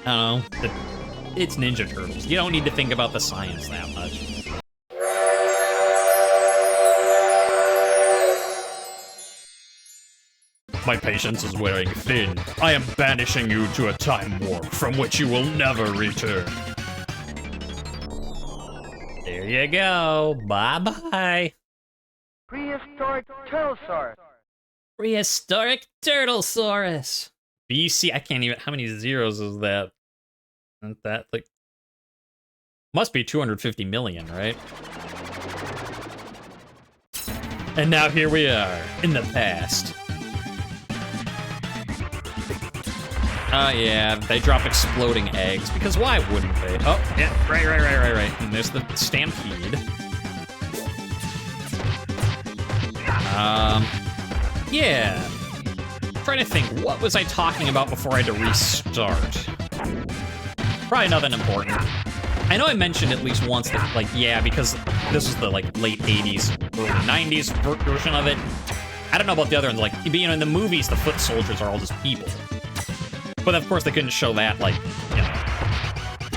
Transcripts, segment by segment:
I don't know. It's Ninja Turtles. You don't need to think about the science that much. My patience is wearing thin. I am banishing you to a time warp from which you will never return. There you go. Bye-bye. Prehistoric Turtlesaurus. Prehistoric Turtlesaurus. BC, I can't even, how many zeros is that? Isn't that, like, must be 250 million, right? And now here we are, in the past. Oh yeah, they drop exploding eggs, because why wouldn't they? Oh, yeah, right. And there's the stampede. Yeah. I'm trying to think, what was I talking about before I had to restart? Probably nothing important. I know I mentioned at least once that, like, yeah, because this was the, like, late 80s, early 90s version of it. I don't know about the other ones, like, you know, in the movies, the foot soldiers are all just people. But of course, they couldn't show that, like, you know,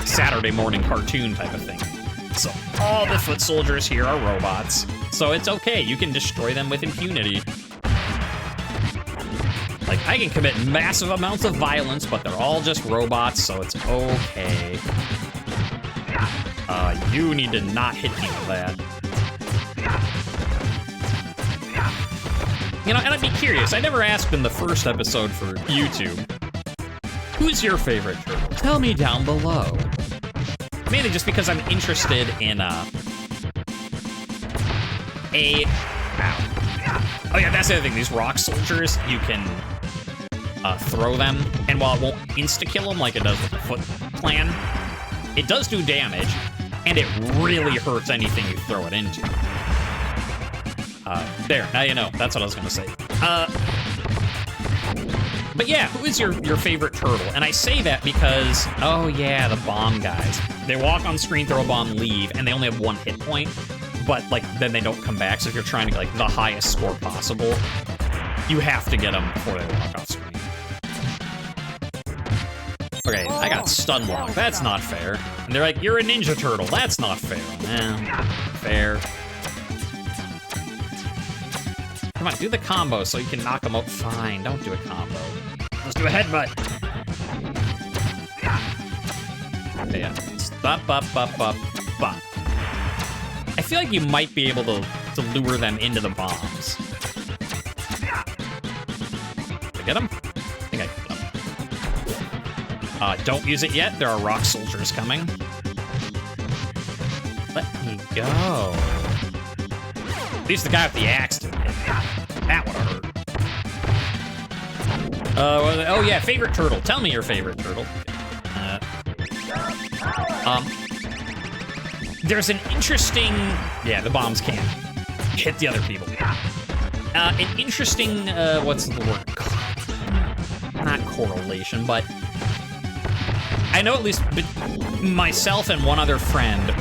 Saturday morning cartoon type of thing. So all the foot soldiers here are robots. So it's okay, you can destroy them with impunity. Like, I can commit massive amounts of violence, but they're all just robots, so it's okay. You need to not hit me with that. You know, and I'd be curious, I never asked in the first episode for YouTube, who's your favorite turtle? Tell me down below. Mainly just because I'm interested in, Oh yeah, that's the other thing, these rock soldiers, you can throw them, and while it won't insta-kill them like it does with the Foot Clan, it does do damage, and it really hurts anything you throw it into. There, now you know, that's what I was gonna say. But yeah, who is your favorite turtle? And I say that because, oh yeah, the bomb guys. They walk on screen, throw a bomb, leave, and they only have 1 hit point, but, like, then they don't come back, so if you're trying to get, like, the highest score possible, you have to get them before they walk off screen. Okay, I got stun lock. That's not fair. And they're like, you're a Ninja Turtle. That's not fair. Fair. Come on, do the combo so you can knock them out. Fine, don't do a combo. Let's do a headbutt. Yeah. Stop, up. I feel like you might be able to lure them into the bombs. Did I get them? I think I got them. Don't use it yet. There are rock soldiers coming. Let me go. At least the guy with the axe didn't hit me. That would have hurt. Oh yeah, favorite turtle. Tell me your favorite turtle. There's an interesting... Yeah, the bombs can't hit the other people. An interesting, what's the word? Not correlation, but... I know at least myself and one other friend,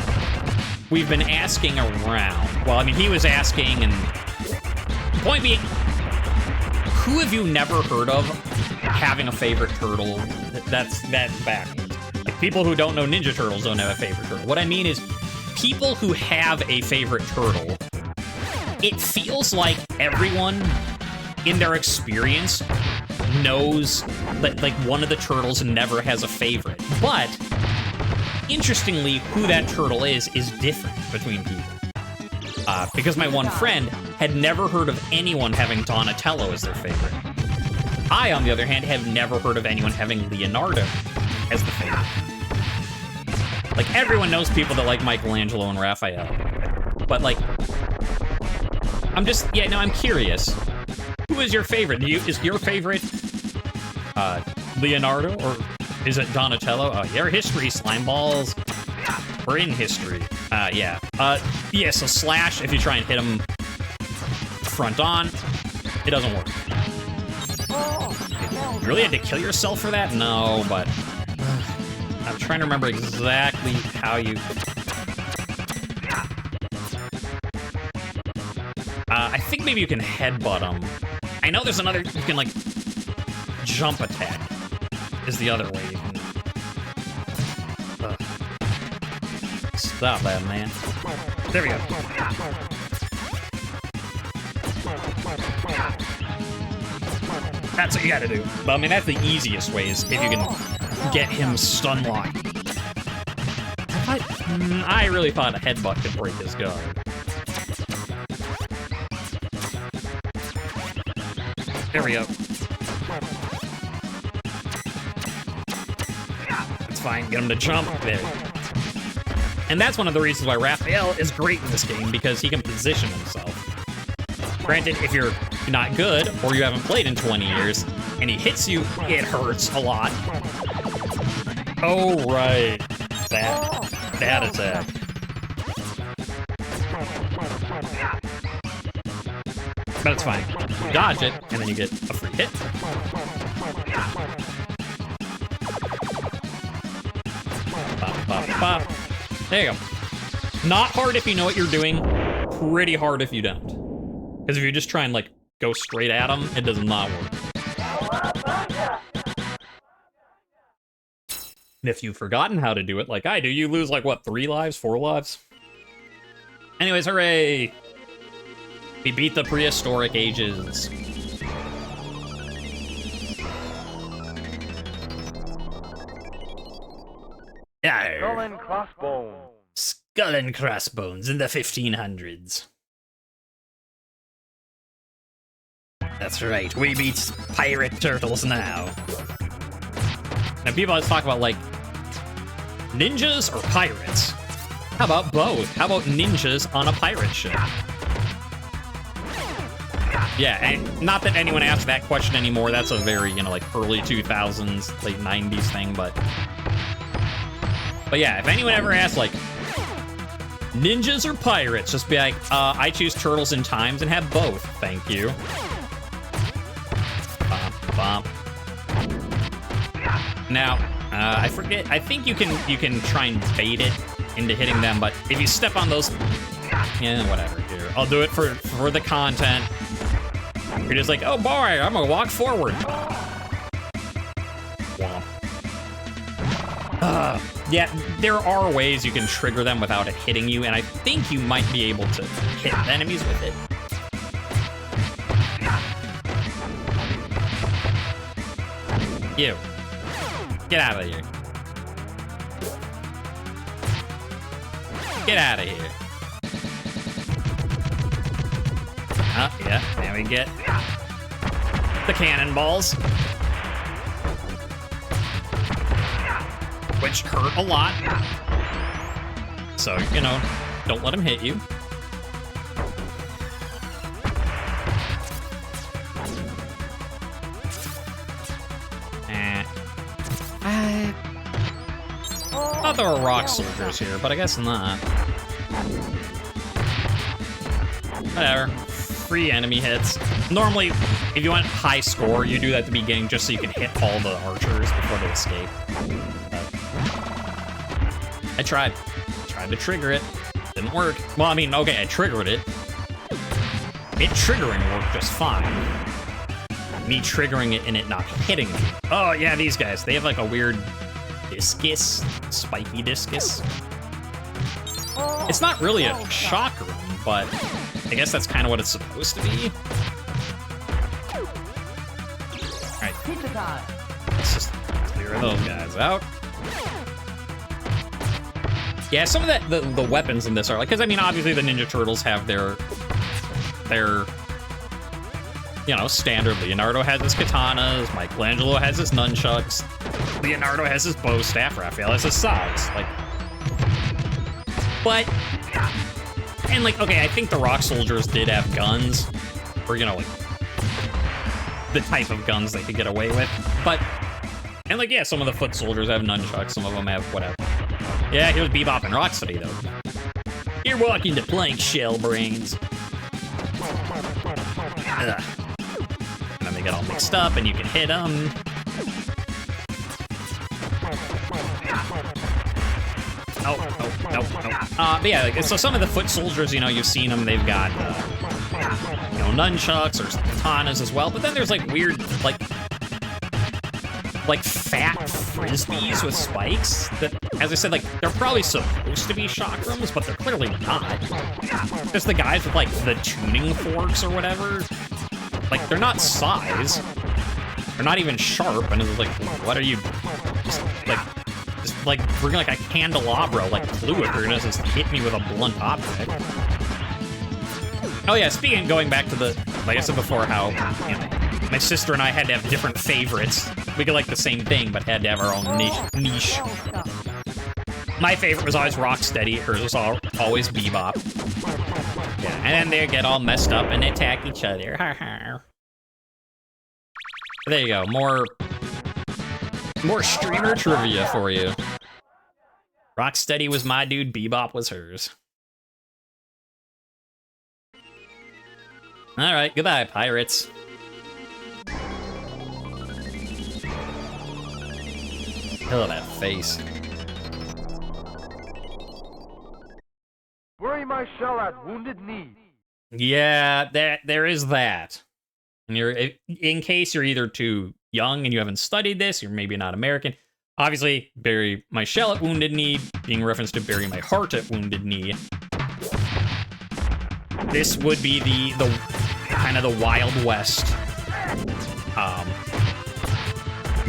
we've been asking around. Well, I mean, he was asking, and... Point being, who have you never heard of having a favorite turtle? That's backwards. Like, people who don't know Ninja Turtles don't have a favorite turtle. What I mean is, people who have a favorite turtle, it feels like everyone in their experience knows that, like, one of the turtles never has a favorite. But, interestingly, who that turtle is different between people. Because my one friend had never heard of anyone having Donatello as their favorite. I, on the other hand, have never heard of anyone having Leonardo as the favorite. Like, everyone knows people that like Michelangelo and Raphael. But, like, I'm just, yeah, no, I'm curious. Who is your favorite? Is your favorite Leonardo, or is it Donatello? Oh, your history, slime balls. We're in history. Yeah. Yeah, so slash, if you try and hit him front on, it doesn't work. You really had to kill yourself for that? No, but... I'm trying to remember exactly how you... I think maybe you can headbutt him. I know there's another... You can, like... Jump attack is the other way you can Stop that, man. There we go. That's what you gotta do. But I mean, that's the easiest ways if you can get him stun locked. I really thought a headbutt could break his guard. There we go. That's fine. Get him to jump. There. And that's one of the reasons why Raphael is great in this game, because he can position himself. Granted, if you're not good, or you haven't played in 20 years, and he hits you, it hurts a lot. Oh, right. That attack. But it's fine. You dodge it, and then you get a free hit. Bop, bop, bop. There you go. Not hard if you know what you're doing. Pretty hard if you don't. Because if you just try and, like, go straight at him, it does not work. And if you've forgotten how to do it like I do, you lose, like, what, 3 lives? 4 lives? Anyways, hooray! We beat the prehistoric ages. Yeah. Skull and crossbones. Skull and crossbones in the 1500s. That's right, we beat pirate turtles now. Now people always talk about, like, ninjas or pirates. How about both? How about ninjas on a pirate ship? Yeah, and not that anyone asks that question anymore. That's a very, you know, like, early 2000s, late 90s thing, but yeah, if anyone ever asks, like, ninjas or pirates, just be like, I choose turtles in times and have both, thank you. Bump, bump. Now, I forget, I think you can try and bait it into hitting them, but if you step on those, yeah, whatever, here. I'll do it for the content. You're just like, oh boy, I'm gonna walk forward. Womp. Yeah, there are ways you can trigger them without it hitting you, and I think you might be able to hit enemies with it. You. Get out of here. Get out of here. Oh, yeah, now we get the cannonballs, which hurt a lot. So, you know, don't let him hit you. I thought there were rock soldiers here, but I guess not. Whatever. Free enemy hits. Normally, if you want high score, you do that at the beginning just so you can hit all the archers before they escape. But I tried. Tried to trigger it. Didn't work. Well, I mean, okay, I triggered it. It triggering worked just fine. Me triggering it and it not hitting me. Oh, yeah, these guys. They have like a weird discus. Spiky discus. It's not really a shock room, but I guess that's kind of what it's supposed to be. Alright. Let's just clear those guys out. Yeah, some of the weapons in this are like, because I mean, obviously the Ninja Turtles have their you know, standard. Leonardo has his katanas, Michelangelo has his nunchucks, Leonardo has his bow staff, Raphael has his swords. Like, but, and like, okay, I think the rock soldiers did have guns, or, you know, like, the type of guns they could get away with, but, and like, yeah, some of the foot soldiers have nunchucks, some of them have whatever. Yeah, here's Bebop and Rocksteady, though. You're walking to plank shell brains. Ugh. And then they get all mixed up, and you can hit them. Oh, but yeah, like, so some of the foot soldiers, you know, you've seen them, they've got, you know, nunchucks or katanas as well, but then there's, like, weird, like like fat frisbees with spikes that, as I said, like they're probably supposed to be shock rooms, but they're clearly not. Just the guys with like the tuning forks or whatever, like they're not size. They're not even sharp, and it's like, what are you, just like bring like a candelabra, like fluid, or just hit me with a blunt object. Oh yeah, speaking, going back to the, like I said before, how, you know, my sister and I had to have different favorites. We could like the same thing, but had to have our own niche. My favorite was always Rocksteady. Hers was always Bebop. Yeah, and then they get all messed up and attack each other. Ha ha. There you go, more streamer trivia for you. Rocksteady was my dude, Bebop was hers. Alright, goodbye, pirates. Hell of that face. Bury my shell at Wounded Knee. Yeah, there is that. And in case you're either too young and you haven't studied this, you're maybe not American. Obviously, bury my shell at Wounded Knee, being referenced to bury my heart at Wounded Knee. This would be the kind of the Wild West,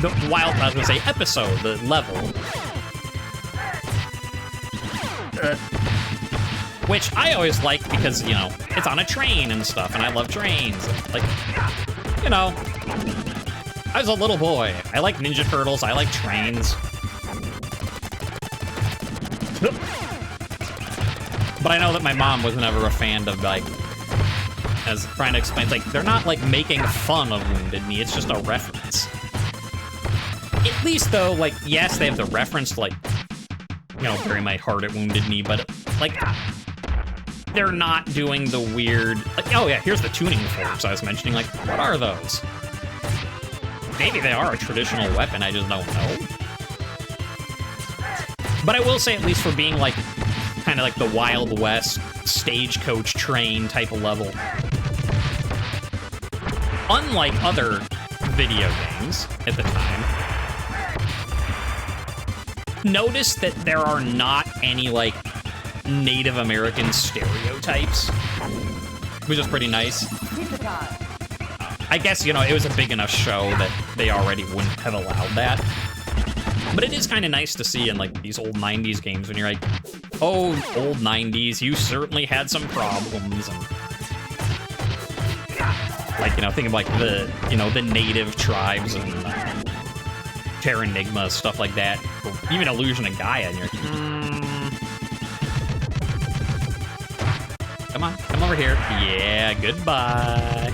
the Wild, I was gonna say episode, the level, which I always like because, you know, it's on a train and stuff, and I love trains. And, like, you know, I was a little boy. I like Ninja Turtles. I like trains. But I know that my mom was never a fan of, like, as trying to explain, like, they're not, like, making fun of Wounded Knee. It's just a reference. At least, though, like, yes, they have the reference to, like, you know, bury my heart at Wounded Knee, but, like, they're not doing the weird, like, oh yeah, here's the tuning forks I was mentioning. Like, what are those? Maybe they are a traditional weapon, I just don't know. But I will say, at least for being, like, kind of like the Wild West stagecoach train type of level, unlike other video games at the time, notice that there are not any, like, Native American stereotypes, which is pretty nice. I guess, you know, it was a big enough show that they already wouldn't have allowed that. But it is kind of nice to see in, like, these old 90s games when you're like, oh, old 90s, you certainly had some problems. And, like, you know, think of, like, the, you know, the native tribes and Terranigma, stuff like that. Or even Illusion of Gaia, and you're like, Come on, come over here. Yeah, goodbye.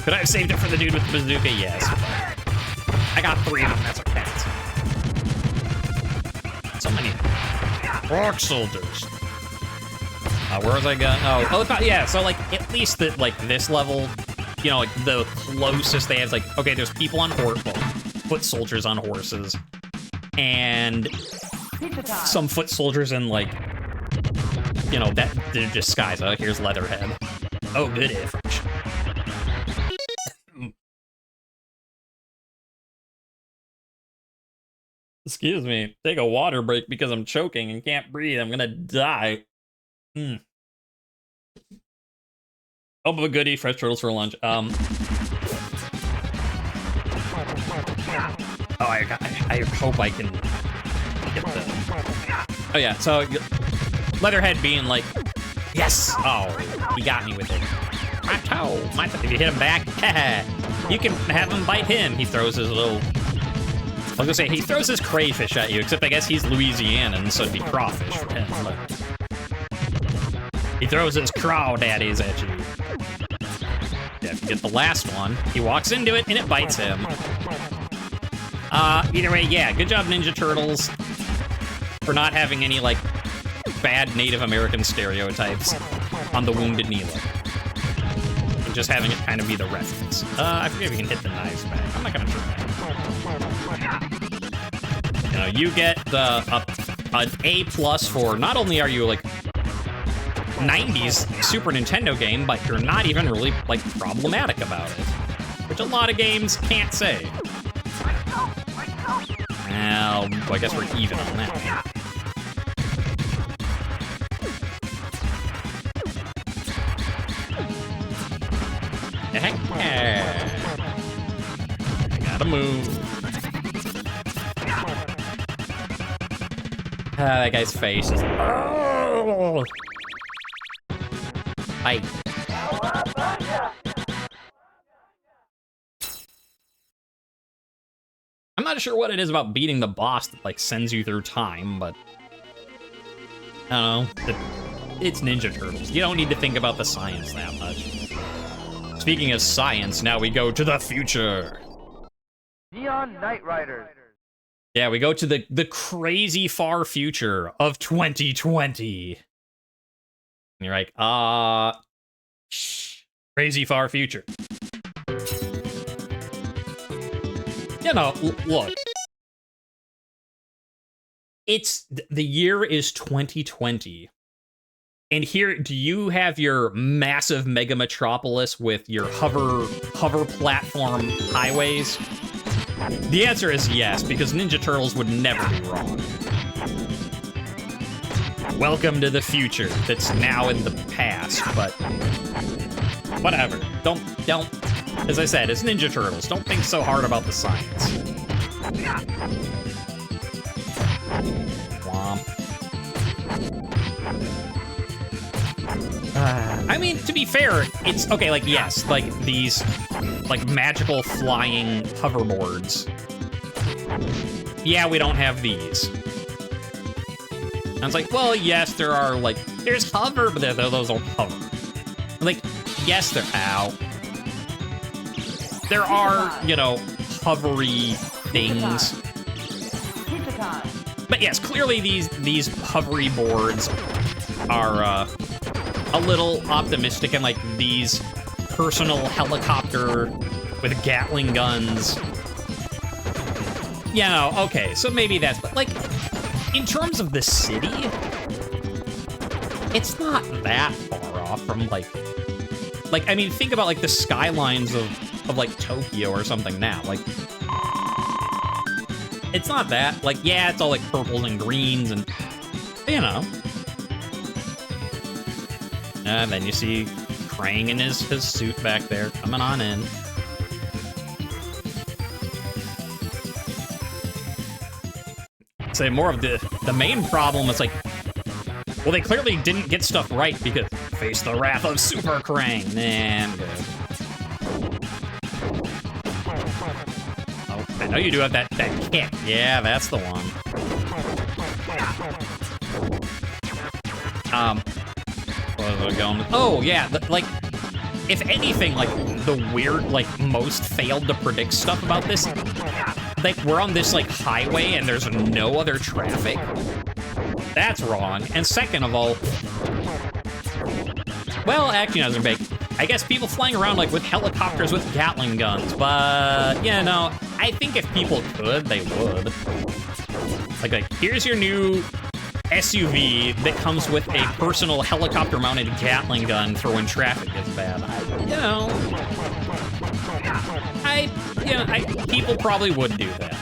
Could I have saved it for the dude with the bazooka? Yes. I got 3 of them, that's what counts. So many rock soldiers. Where was I going? Oh, yeah, so, like, at least that, like, this level, you know, like, the closest they have is, like, okay, there's people on horse, well, foot soldiers on horses, and some foot soldiers in, like, you know, that they're disguised. Oh, here's Leatherhead. Oh, good information. Excuse me. Take a water break because I'm choking and can't breathe. I'm gonna die. Oh, but a goodie. Fresh turtles for lunch. Oh, I hope I can get the... Oh, yeah, so... Leatherhead being like, yes! Oh, he got me with it. My toe! My toe! If you hit him back, you can have him bite him. He throws his little... I was gonna say, he throws his crayfish at you, except I guess he's Louisianan, so it'd be crawfish for him, but... He throws his crawdaddies at you. Yeah, if you get the last one, he walks into it, and it bites him. Either way, yeah, good job, Ninja Turtles, for not having any, like, bad Native American stereotypes on the Wounded Knee level. And just having it kind of be the reference. I forget if you can hit the knives back. I'm not gonna try. You know, you get an A+ for not only are you, like, 90s Super Nintendo game, but you're not even really, like, problematic about it. which a lot of games can't say. Well, I guess we're even on that. Gotta move. That guy's face is... Oh! Hi. I'm not sure what it is about beating the boss that, like, sends you through time, but... I don't know. It's Ninja Turtles. You don't need to think about the science that much. Speaking of science, now we go to the future. Neon Knight Riders. Yeah, we go to the crazy far future of 2020. And you're like, crazy far future. You know, look. The year is 2020. And here, do you have your massive mega metropolis with your hover platform highways? The answer is yes, because Ninja Turtles would never be wrong. Welcome to the future that's now in the past, but whatever. Don't, as I said, it's Ninja Turtles. Don't think so hard about the science. Womp. I mean, to be fair, it's okay, like, yes, like, these, like, magical flying hoverboards. Yeah, we don't have these. And it's like, well, yes, there are, like, there's hover, but those don't hover. Like, yes, they're out. There are, you know, hovery things. But yes, clearly these hovery boards are, a little optimistic, and like these personal helicopter with Gatling guns. You know, okay, so maybe that's, but like, in terms of the city, it's not that far off from like, I mean, think about like the skylines of like Tokyo or something now. Like, it's not that. Like, yeah, it's all like purples and greens and, you know. And then you see Krang in his suit back there, coming on in. Say more of the main problem is like, well, they clearly didn't get stuff right because face the wrath of Super Krang. Nah, I'm good. Oh, I know you do have that kick. Yeah, that's the one. What was I going with? Oh, yeah, like, if anything, like, the weird, like, most failed to predict stuff about this, like, we're on this, like, highway and there's no other traffic. That's wrong. And second of all, well, actually, no, I guess people flying around, like, with helicopters with Gatling guns, but, you know, I think if people could, they would. Like, here's your new SUV that comes with a personal helicopter-mounted Gatling gun for when traffic gets bad. People probably would do that.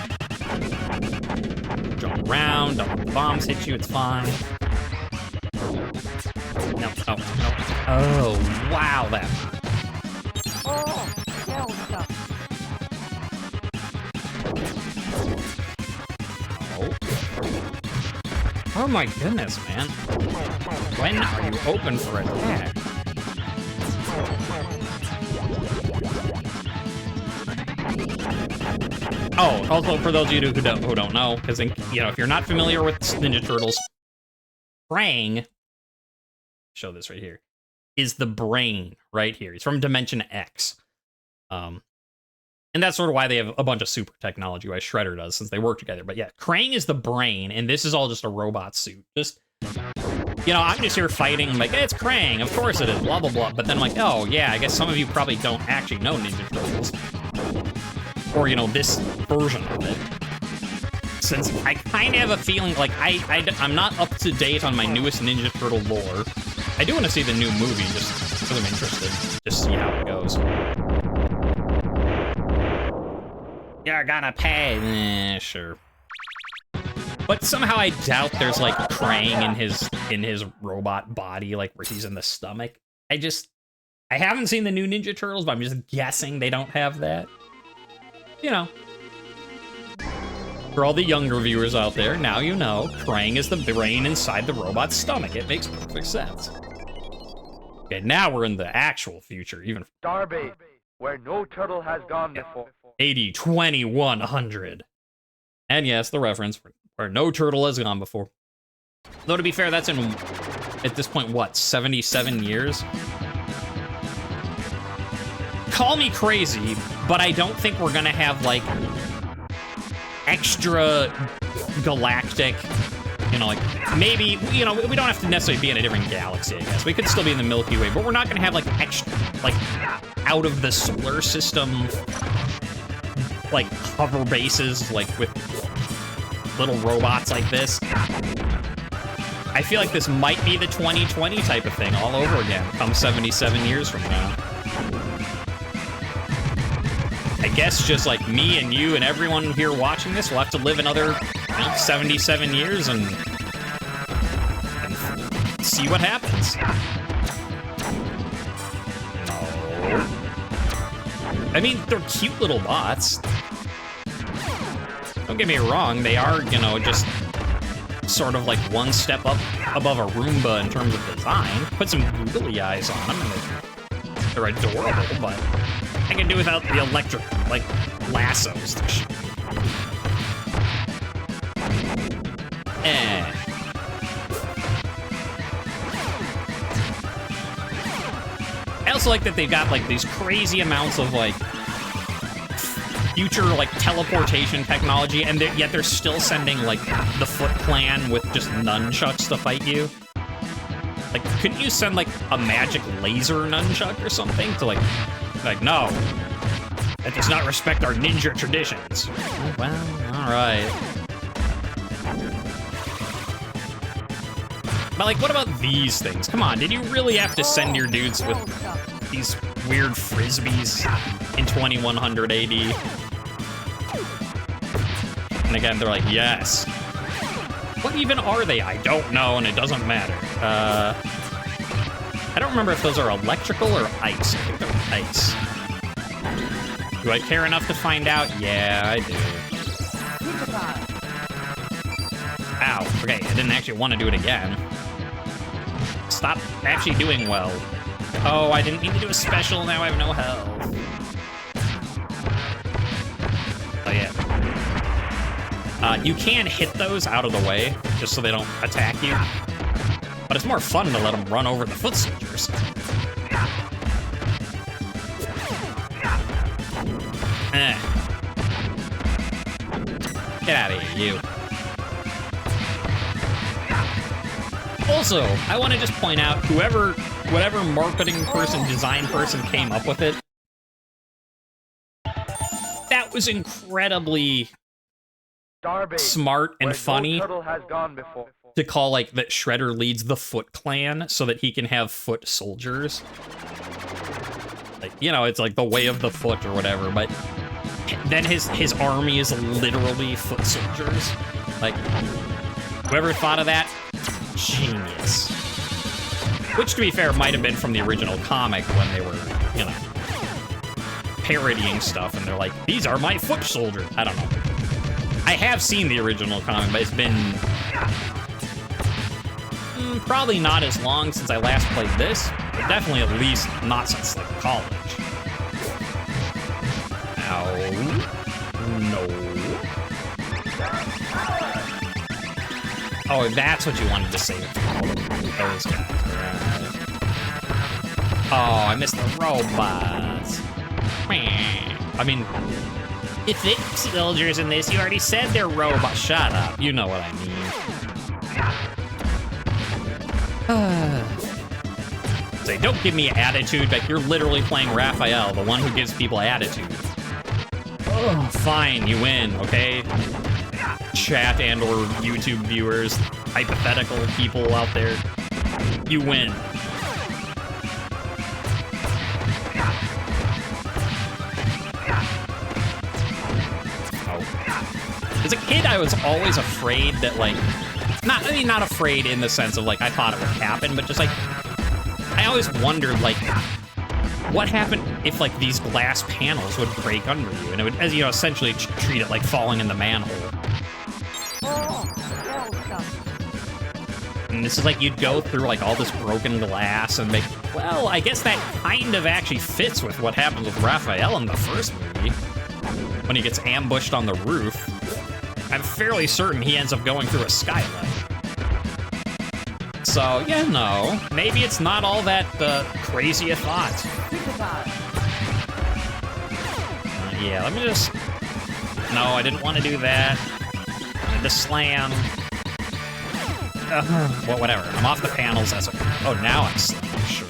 Jump around, don't let the bombs hit you, it's fine. No. Oh, wow, that. Oh, hell no. Oh my goodness, man. When are you open for attack? Oh, also for those of you who don't know, because, you know, if you're not familiar with Ninja Turtles, Krang, show this right here, is the brain right here. He's from Dimension X. And that's sort of why they have a bunch of super technology, why Shredder does, since they work together. But yeah, Krang is the brain, and this is all just a robot suit. Just, you know, I'm just here fighting, I'm like, hey, it's Krang, of course it is, blah, blah, blah. But then I'm like, oh, yeah, I guess some of you probably don't actually know Ninja Turtles. Or, you know, this version of it. Since I kind of have a feeling, like, I'm not up to date on my newest Ninja Turtle lore. I do want to see the new movie, just because I'm interested. Just see how it goes. You're gonna pay. Sure. But somehow I doubt there's like Krang in his robot body, like where he's in the stomach. I haven't seen the new Ninja Turtles, but I'm just guessing they don't have that. You know. For all the younger viewers out there, now you know Krang is the brain inside the robot's stomach. It makes perfect sense. Okay, now we're in the actual future, even Starbase, where no turtle has gone before. 80, 20, 100. And yes, the reference where no turtle has gone before. Though to be fair, that's in, at this point, what, 77 years? Call me crazy, but I don't think we're gonna have, like, extra galactic, you know, like, maybe, you know, we don't have to necessarily be in a different galaxy, I guess. We could still be in the Milky Way, but we're not gonna have, like, extra, like, out of the solar system, like, hover bases, like, with little robots like this. I feel like this might be the 2020 type of thing all over again, come 77 years from now. I guess just like me and you and everyone here watching this will have to live another 77 years and see what happens. No. I mean, they're cute little bots. Don't get me wrong, they are, you know, just sort of like one step up above a Roomba in terms of design. Put some googly eyes on them and they're adorable, but I can do without the electric, like, lassos. I also like that they've got, like, these crazy amounts of, like, future, like, teleportation technology, and yet they're still sending, like, the Foot Clan with just nunchucks to fight you. Like, couldn't you send, like, a magic laser nunchuck or something to, like, no. That does not respect our ninja traditions. Oh, well, alright. But, like, what about these things? Come on, did you really have to send your dudes with these weird frisbees in 2100 AD? And again, they're like, yes. What even are they? I don't know, and it doesn't matter. I don't remember if those are electrical or ice. I think they're ice. Do I care enough to find out? Yeah, I do. Ow. Okay, I didn't actually want to do it again. Stop actually doing well. Oh, I didn't mean to do a special. Now I have no health. Oh, yeah. You can hit those out of the way, just so they don't attack you. But it's more fun to let them run over the foot soldiers. Get out of here, you. Also, I want to just point out, whatever marketing person, design person came up with it, that was incredibly smart and funny to call, like, that Shredder leads the Foot Clan so that he can have foot soldiers. Like, you know, it's like the way of the foot or whatever, but then his army is literally foot soldiers. Like, whoever thought of that, genius. Which, to be fair, might have been from the original comic when they were, you know, parodying stuff, and they're like, these are my foot soldiers. I don't know. I have seen the original comic, but it's been probably not as long since I last played this, but definitely at least not since, like, college. Ow. No. Oh, that's what you wanted to say. Those guys. Oh, I missed the robots. I mean, if they soldiers in this, you already said they're robots. Shut up. You know what I mean. Say, don't give me attitude. Like, you're literally playing Raphael, the one who gives people attitude. Oh, fine, you win, okay? Chat and or YouTube viewers, hypothetical people out there, you win. As a kid, I was always afraid that, like, not afraid in the sense of, like, I thought it would happen, but just, like, I always wondered, like, what happened if, like, these glass panels would break under you, and it would, as you know, essentially treat it like falling in the manhole. Oh, hell stuff. And this is like you'd go through like all this broken glass and make, well, I guess that kind of actually fits with what happens with Raphael in the first movie. When he gets ambushed on the roof, I'm fairly certain he ends up going through a skylight. So, yeah, no, maybe it's not all that crazy a thought. Yeah, let me just... No, I didn't want to do that. I wanted to slam. Well, whatever. I'm off the panels as a... Oh, now I'm slamming, sure.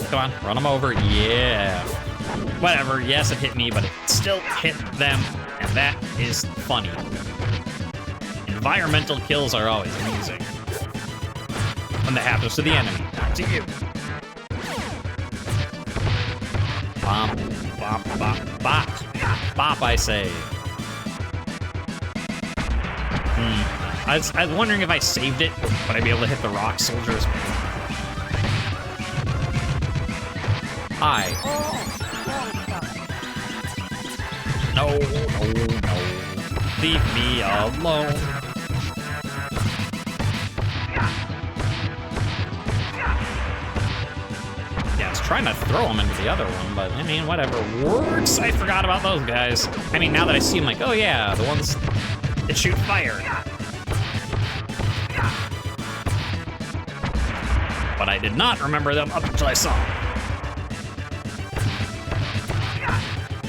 Come on, run them over. Yeah. Whatever, yes, it hit me, but it still hit them, and that is funny. Environmental kills are always amusing. When that happens to the enemy, not to you. Bop, bop, bop, bop. Bop, I say. I was wondering if I saved it, would I be able to hit the rock soldiers? Hi. No, no, no. Leave me alone. Yeah, I was trying to throw him into the other one, but I mean, whatever works. I forgot about those guys. I mean, now that I see them, like, oh yeah, the ones that shoot fire. But I did not remember them up until I saw them.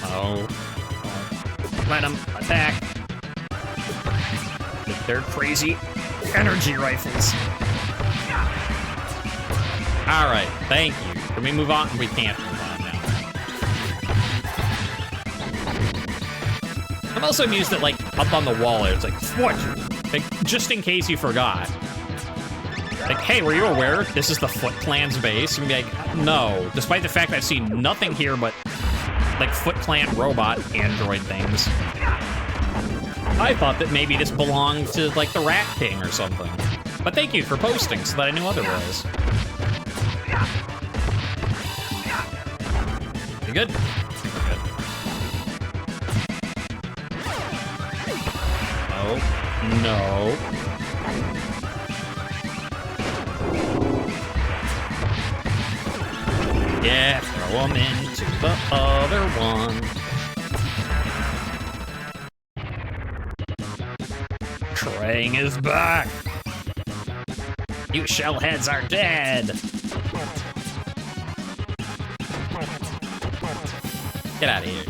Oh. Let them attack. With their crazy energy rifles. Alright, thank you. Can we move on? We can't move on now. I'm also amused that, like, up on the wall there, it's like, what? Like, just in case you forgot. Like, hey, were you aware this is the Foot Clan's base? And be like, no. Despite the fact that I've seen nothing here but, like, Foot Clan robot android things. I thought that maybe this belonged to, like, the Rat King or something. But thank you for posting so that I knew otherwise. You good? Good. Oh, no. Yeah, throw them into the other one. Krang is back. You shellheads are dead. Get out of here.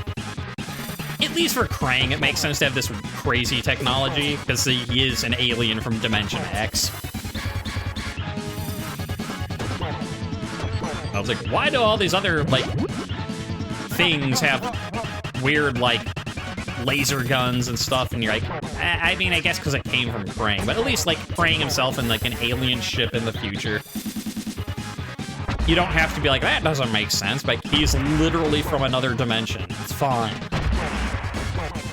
At least for Krang, it makes sense to have this crazy technology, because he is an alien from Dimension X. I was like, why do all these other, like, things have weird, like, laser guns and stuff? And you're like, I mean, I guess because it came from Krang, but at least, like, Krang himself in, like, an alien ship in the future. You don't have to be like, that doesn't make sense, but he's literally from another dimension. It's fine.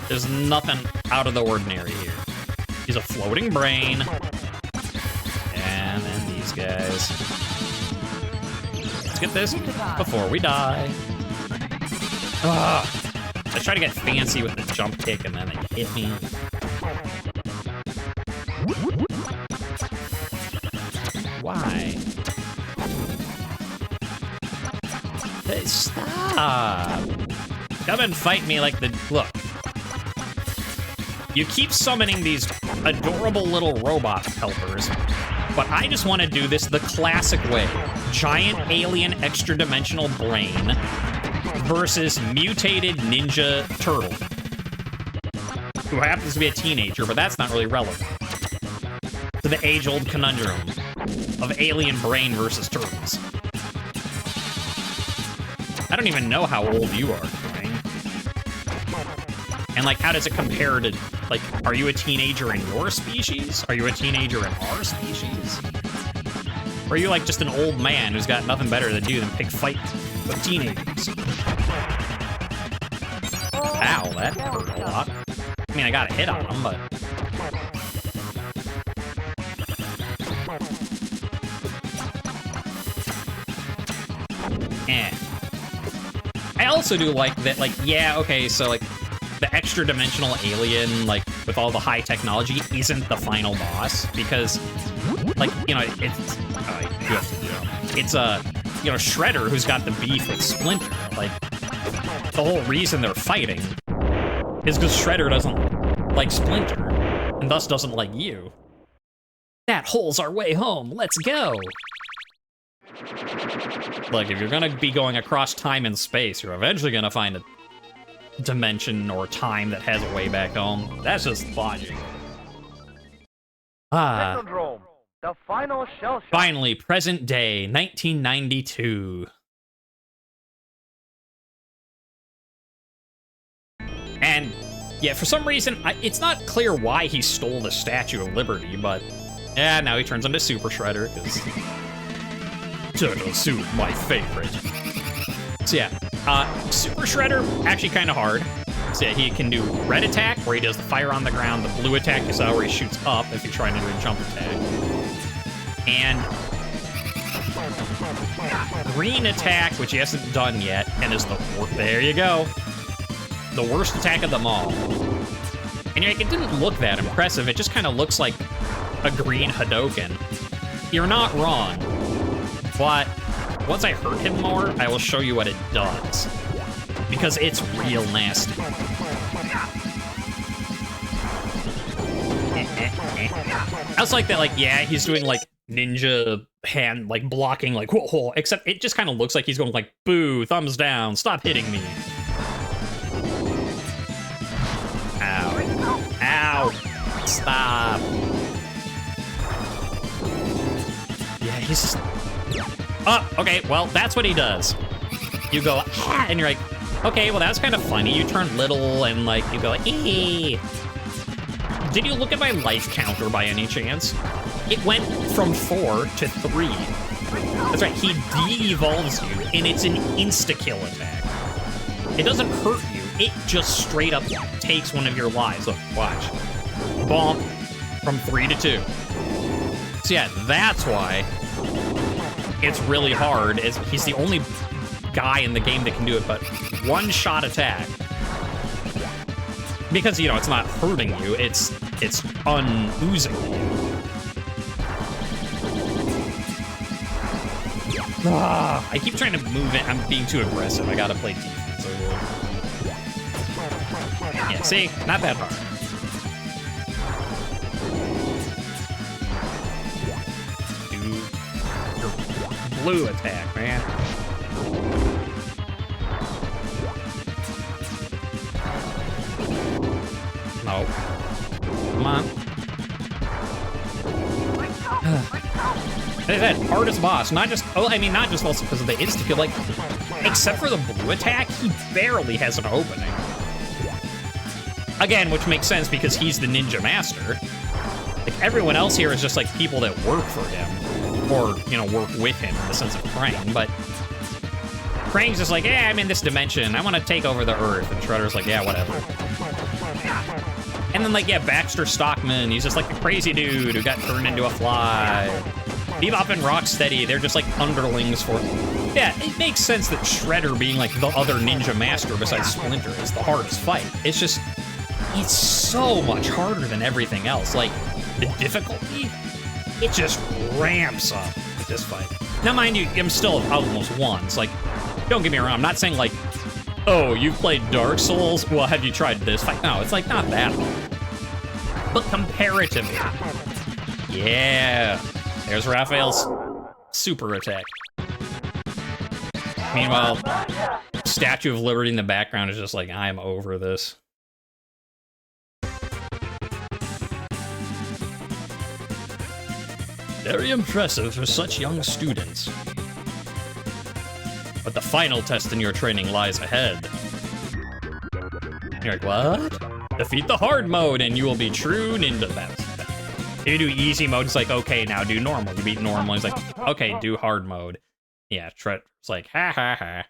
There's nothing out of the ordinary here. He's a floating brain. And then these guys. Let's get this before we die. Ugh. I try to get fancy with the jump kick and then it hit me. Why? Hey, stop! Come and fight me like the... Look. You keep summoning these adorable little robot helpers, but I just want to do this the classic way. Giant alien extra-dimensional brain versus mutated ninja turtle, who happens to be a teenager, but that's not really relevant to the age-old conundrum of alien brain versus turtles. I don't even know how old you are, Krang. And, like, how does it compare to, like, are you a teenager in your species? Are you a teenager in our species? Or are you, like, just an old man who's got nothing better to do than pick fights with teenagers? Ow, that hurt a lot. I mean, I got a hit on him, but... Eh. I also do like that, like, yeah, okay, so, like, the extra-dimensional alien, like, with all the high technology, isn't the final boss, because, like, you know, it's... It's, you know, Shredder who's got the beef with Splinter. Like, the whole reason they're fighting is because Shredder doesn't like Splinter, and thus doesn't like you. That hole's our way home, let's go! Like, if you're gonna be going across time and space, you're eventually gonna find a dimension or time that has a way back home. That's just logic. Ah. Technodrome, the final shell shock. Finally, present day, 1992. And, yeah, for some reason, it's not clear why he stole the Statue of Liberty, but, yeah, now he turns into Super Shredder, because... Turtle Soup, my favorite. So yeah, Super Shredder, actually kind of hard. So yeah, he can do red attack, where he does the fire on the ground. The blue attack is where he shoots up if you're trying to do a jump attack. And green attack, which he hasn't done yet, and is the there you go, the worst attack of them all. And like, it didn't look that impressive. It just kind of looks like a green Hadoken. You're not wrong. But once I hurt him more, I will show you what it does. Because it's real nasty. I was like that, like, yeah, he's doing, like, ninja hand, like, blocking, like, whoa, whoa, except it just kind of looks like he's going, like, boo, thumbs down, stop hitting me. Ow. Ow. Stop. Yeah, he's just... Oh, okay, well, that's what he does. You go, ah, and you're like, okay, well, that's kind of funny. You turn little, and, like, you go, ee. Did you look at my life counter by any chance? It went from 4 to 3. That's right, he de-evolves you, and it's an insta-kill attack. It doesn't hurt you, it just straight up takes one of your lives. Look, watch. Bonk, from 3 to 2. So yeah, that's why it's really hard. He's the only guy in the game that can do it, but one-shot attack. Because, you know, it's not hurting you, it's un-oozing you. Ah, I keep trying to move it. I'm being too aggressive. I gotta play defense. Yeah, see? Not that hard. Blue attack, man. No. Come on. As I said, hardest boss. Not just, oh, I mean, not just also because of the insta-kill, like, except for the blue attack, he barely has an opening. Again, which makes sense because he's the ninja master. Like, everyone else here is just, like, people that work for him. Or, you know, work with him in the sense of Krang, but Krang's just like, yeah, I'm in this dimension, I want to take over the Earth, and Shredder's like, yeah, whatever. And then, like, yeah, Baxter Stockman, he's just like a crazy dude who got turned into a fly. Bebop and Rocksteady, they're just like underlings for... Yeah, it makes sense that Shredder being like the other ninja master besides Splinter is the hardest fight. It's just, it's so much harder than everything else. Like, the difficulty, it just ramps up with this fight. Now, mind you, I'm still almost won. It's like, don't get me wrong, I'm not saying like, oh, you've played Dark Souls? Well, have you tried this fight? No, it's like not that hard. But comparatively, yeah. There's Raphael's super attack. Meanwhile, Statue of Liberty in the background is just like, I'm over this. Very impressive for such young students. But the final test in your training lies ahead. You're like, what? Defeat the hard mode and you will be true ninja master. If you do easy mode, it's like, okay, now do normal. You beat normal, it's like, okay, do hard mode. Yeah, Shredder's like, ha ha ha.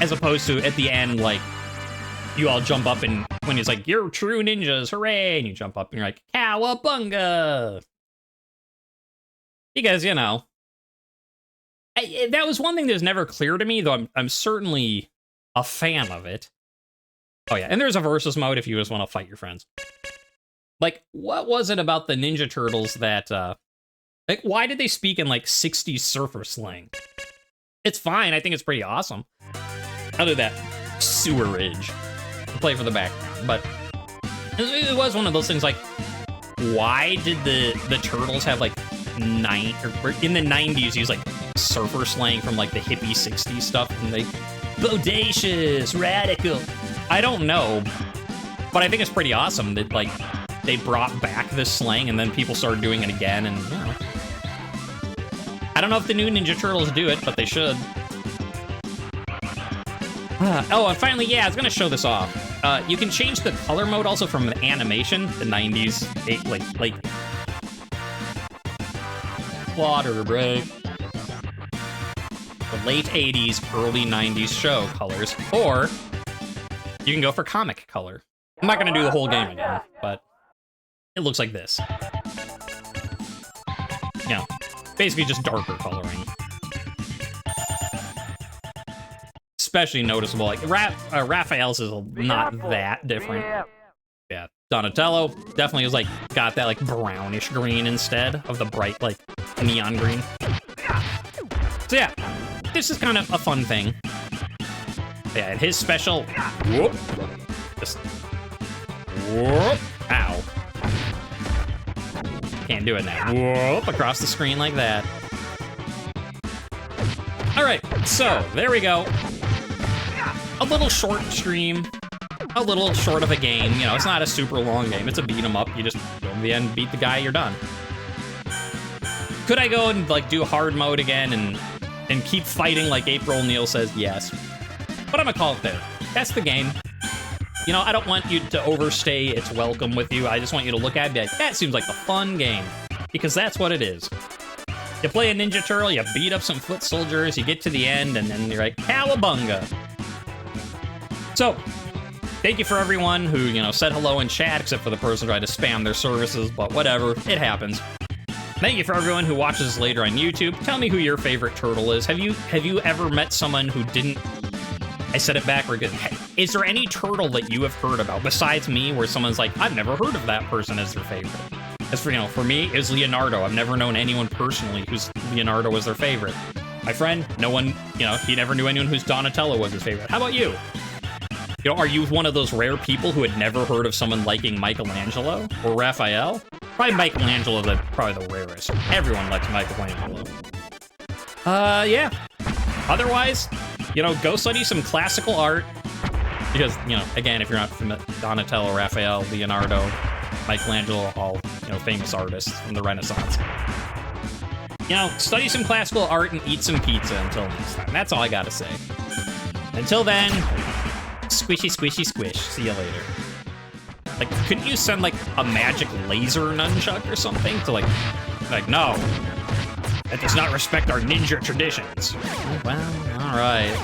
As opposed to, at the end, like, you all jump up, and when he's like, "You're true ninjas, hooray!" and you jump up and you're like, "Cowabunga!" Because, you know, that was one thing that was never clear to me, though I'm certainly a fan of it. Oh yeah, and there's a versus mode if you just want to fight your friends. Like, what was it about the Ninja Turtles that, like, why did they speak in, like, 60s surfer slang? It's fine, I think it's pretty awesome. I'll do that sewerage. Play for the background, but it was one of those things, like, why did the Turtles have, like, in the 90s use, like, surfer slang from, like, the hippie 60s stuff, and they, bodacious, radical. I don't know, but I think it's pretty awesome that, like, they brought back this slang, and then people started doing it again, and, you know. I don't know if the new Ninja Turtles do it, but they should. Oh, and finally, yeah, I was gonna show this off. You can change the color mode also from the animation, the 90s, like water break. The late 80s, early 90s show colors, or you can go for comic color. I'm not gonna do the whole game again, but it looks like this. You know, basically just darker coloring. Especially noticeable, like Raphael's is not that different. Yeah, Donatello definitely is like got that like brownish green instead of the bright like neon green. So yeah, this is kind of a fun thing. Yeah, and his special whoop, just whoop, ow. Can't do it now. Whoop, across the screen like that. All right, so there we go. A little short stream, a little short of a game. You know, it's not a super long game. It's a beat 'em up. You just go to the end, beat the guy, you're done. Could I go and like do hard mode again and keep fighting like April O'Neil says? Yes. But I'm gonna call it there. That's the game. You know, I don't want you to overstay its welcome with you. I just want you to look at it and be like, that seems like a fun game. Because that's what it is. You play a Ninja Turtle, you beat up some foot soldiers, you get to the end, and then you're like, cowabunga. So, thank you for everyone who, you know, said hello in chat, except for the person who tried to spam their services, but whatever, it happens. Thank you for everyone who watches this later on YouTube. Tell me who your favorite turtle is. Have you ever met someone who didn't... I said it backward. Is there any turtle that you have heard about, besides me, where someone's like, I've never heard of that person as their favorite? As for, you know, for me, it's Leonardo. I've never known anyone personally whose Leonardo was their favorite. My friend, no one, you know, he never knew anyone whose Donatello was his favorite. How about you? You know, are you one of those rare people who had never heard of someone liking Michelangelo or Raphael? Probably Michelangelo, probably the rarest. Everyone likes Michelangelo. Yeah. Otherwise, you know, go study some classical art. Because, you know, again, if you're not familiar, Donatello, Raphael, Leonardo, Michelangelo, all, you know, famous artists from the Renaissance. You know, study some classical art and eat some pizza until next time. That's all I gotta say. Until then, squishy, squishy, squish. See you later. Like, couldn't you send, like, a magic laser nunchuck or something to, like, no. That does not respect our ninja traditions. Well, all right.